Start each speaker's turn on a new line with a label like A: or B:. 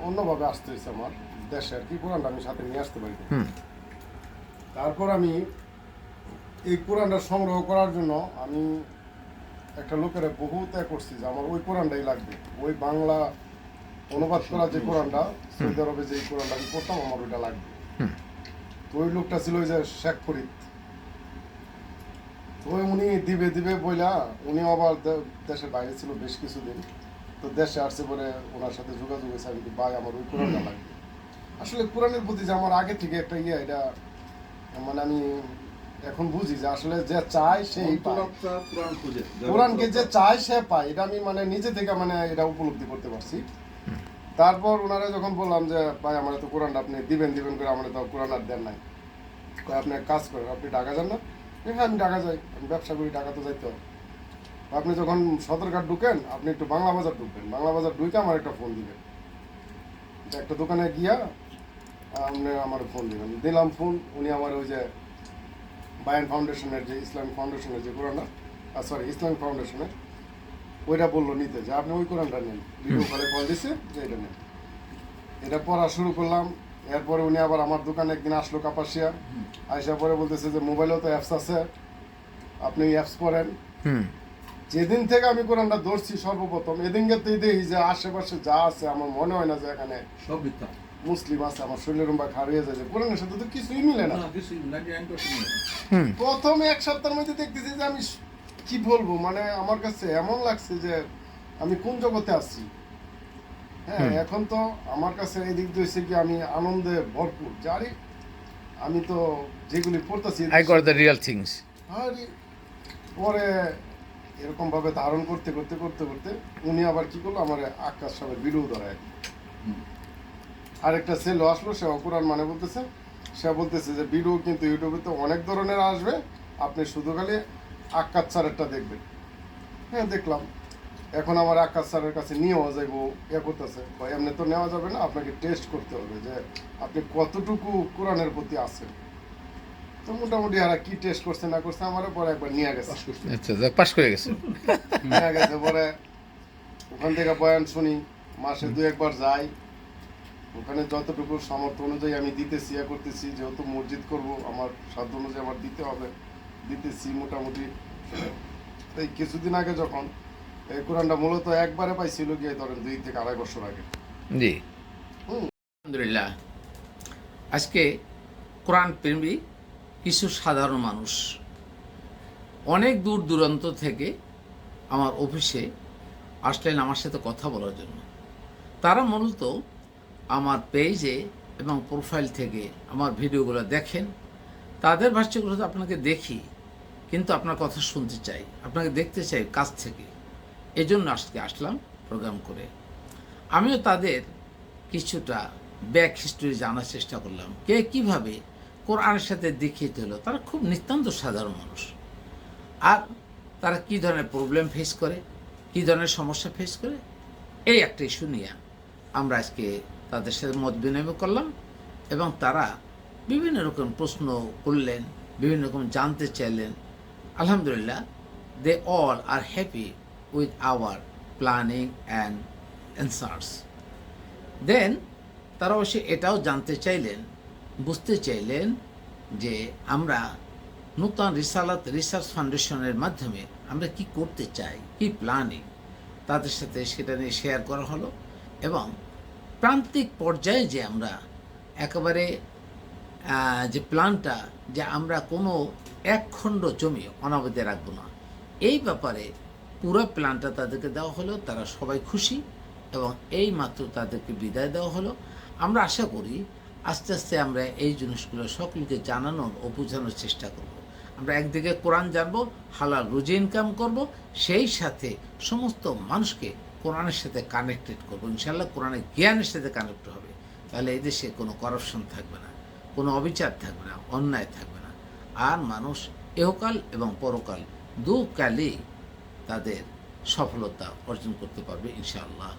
A: অন্যভাবে আসতে হয়েছে আমার দেশে আর কি, কোরআনটা আমি সাথে নিয়ে আসতে পারি। তারপর আমি এই কোরআনটা সংগ্রহ করার জন্য আমি একটা লোকের বহু ত্যাগ করছি যে আমার ওই কোরআনটাই লাগবে, ওই বাংলা অনুবাদ করা যে কোরআনটা, সৌদি আরবে যে কোরআনটা আমি পড়তাম, আমার ওইটা লাগবে। তো ওই লোকটা ছিল ওই যে শেখ ফরিদ, তো উনি দিবে দিবে বইলা, উনি আবার দেশের বাইরে ছিল বেশ কিছুদিন, তো দেশে আসছে পরে ওনার সাথে যোগাযোগ হয়েছে, আমি ভাই আমার ওই কোরআনটা লাগবে। আসলে কোরআনের প্রতি যে আমার আগে থেকে একটা এটা মানে আমি এখন বুঝি যে আসলে যে চায় সেই কোরআনকে যে চায় সে পায়, এটা আমি মানে নিজে থেকে মানে এটা উপলব্ধি করতে পারছি। তারপর ওনারা যখন বললাম যে ভাই আমার তো কোরআনটা আপনি দিবেন করে, আমার তো কোরআন আর দেন নাই, আপনি এক কাজ করেন, আপনি ঢাকা যান না? হ্যাঁ আমি ঢাকা যাই, আমি ব্যবসা করি, ঢাকা তো যাইতে হবে। আপনি যখন সদরঘাট ঢুকেন, আপনি একটু বাংলা বাজার ঢুকবেন, বাংলা বাজার ঢুকে আমার একটা ফোন দিবেন, একটা দোকানে গিয়া আপনি আমার ফোন দিবেন। দিলাম ফোন, উনি আমার ওই যে বায়ান ফাউন্ডেশনের যে ইসলামিক ফাউন্ডেশনের যে কোরআনটা, সরি ইসলামিক ফাউন্ডেশনের ওইটা বললো নিতে, যে আপনি ওই কোরআনটা নেন, ভিডিও কলে কল দিছে যে এটা নেন। এটা পড়া শুরু করলাম। এরপরে উনি আবার আমার দোকানে একদিন আসলো কাপাসিয়া, আইসা পরে বলতেছে যে মোবাইলেও তো অ্যাপস আছে, আপনি অ্যাপস পড়েন। যেদিন থেকে আমি কোরআনটা ধরছি সর্বপ্রথম, এদিনকে দেখি যে আশেপাশে যা আছে আমার মনে হয় না যে এখানে সব মিথ্যা মুসলিম আছে। আমার শরীরের রুম্বা হারিয়ে যায়, কোরআনের সাথে তো কিছুই মিলে না। প্রথমে এক সপ্তাহের মধ্যে দেখতেছি যে আমি কি বলবো, মানে আমার কাছে এমন লাগছে যে আমি কোন জগতে আছি। হ্যাঁ, এখন তো আমার কাছে এই দিক দিয়ে কি আমি আনন্দে ভরপুর, জানি আমি তো যেগুলি পড়তেছি
B: I got the real things.
A: পরে এরকম ভাবে ধারণ করতে করতে করতে করতে উনি আবার কি করলো, আমার আকাশ সাহেবের ভিডিও ধরায়। আরেকটা ছেলে আসলো, সে কোরআন মানে বলতেছে, সে বলতেছে যে ভিডিও কিন্তু ইউটিউবে তো অনেক ধরনের আসবে, আপনি শুধু খালি আকাশ স্যারেরটা দেখবেন। হ্যাঁ দেখলাম। এখন আমার আকাশ স্যারের কাছে নিয়েও যাইবো, করতেছে ভাই এমনি তো নেওয়া যাবে না, আপনাকে টেস্ট করতে হবে যে আপনি কতটুকু কোরআনের প্রতি আছেন। তো মোটামুটি আর কি টেস্ট করছে না করছে, আমার পরে একবার নিয়ে গেছে।
B: আচ্ছা, পাস করে গেছে।
A: নিয়ে গেছে পরে ওখান থেকে বয়ান শুনি, মাসে 2-1 বার যাই, ওখানে যতটুকু সামর্থ্য অনুযায়ী আমি দিতেছি, করতেছি, যেহেতু মসজিদ করব আমার সাধ্য অনুযায়ী আমার দিতে হবে, দিতেছি মোটামুটি। এই কিছুদিন আগে যখন এই কোরআনটা মূলত একবারে পাইছিল গিয়ে ধরেন 2 থেকে 2.5 বছর আগে।
B: জি আলহামদুলিল্লাহ। আজকে কোরআন প্রেমী কিছু সাধারণ মানুষ অনেক দূর দূরান্ত থেকে আমার অফিসে আসলেন আমার সাথে কথা বলার জন্য। তারা মূলত আমার পেজে এবং প্রোফাইল থেকে আমার ভিডিওগুলো দেখেন, তাদের ভাষ্যগুলো তো আপনাকে দেখি, কিন্তু আপনার কথা শুনতে চাই, আপনাকে দেখতে চাই কাছ থেকে। এজন্য আজকে আসলাম প্রোগ্রাম করে। আমিও তাদের কিছুটা ব্যাক হিস্টোরি জানার চেষ্টা করলাম, কে কীভাবে কোরআনের সাথে দীক্ষিত হলো। তারা খুব নিতান্ত সাধারণ মানুষ, আর তারা কী ধরনের প্রবলেম ফেস করে, কী ধরনের সমস্যা ফেস করে, এই একটা ইস্যু নিয়ে আমরা আজকে তাদের সাথে মত বিনিময় করলাম। এবং তারা বিভিন্ন রকম প্রশ্ন করলেন, বিভিন্ন রকম জানতে চাইলেন। আলহামদুলিল্লাহ, they all are happy with our planning and answers. Then তারা অবশ্যই এটাও জানতে চাইলেন, বুঝতে চাইলেন যে আমরা নূতন রিসালাত রিসার্চ ফাউন্ডেশনের মাধ্যমে আমরা কি করতে চাই, কি প্ল্যানিং, তাদের সাথে সেটা নিয়ে শেয়ার করা হলো। এবং প্রান্তিক পর্যায়ে যে আমরা একেবারে যে প্ল্যানটা, যে আমরা কোনো এক খণ্ড জমি অনাবাদে রাখবো না, এই ব্যাপারে পুরো প্ল্যানটা তাদেরকে দেওয়া হলো। তারা সবাই খুশি এবং এই মাত্র তাদেরকে বিদায় দেওয়া হলো। আমরা আশা করি আস্তে আস্তে আমরা এই জিনিসগুলো সকলকে জানানোর ও বোঝানোর চেষ্টা করব। আমরা একদিকে কোরআন জানবো, হালাল রুজি ইনকাম করব, সেই সাথে সমস্ত মানুষকে কোরআনের সাথে কানেক্টেড করবো। ইনশাআল্লাহ কোরআনের জ্ঞানের সাথে কানেক্ট হবে, তাহলে এই দেশে কোনো করাপশন থাকবে না, কোনো অবিচার থাকবে না, অন্যায় থাকবে না। আর মানুষ এহকাল এবং পরকাল দুকালেই তাদের সফলতা অর্জন করতে পারবে ইনশাআল্লাহ।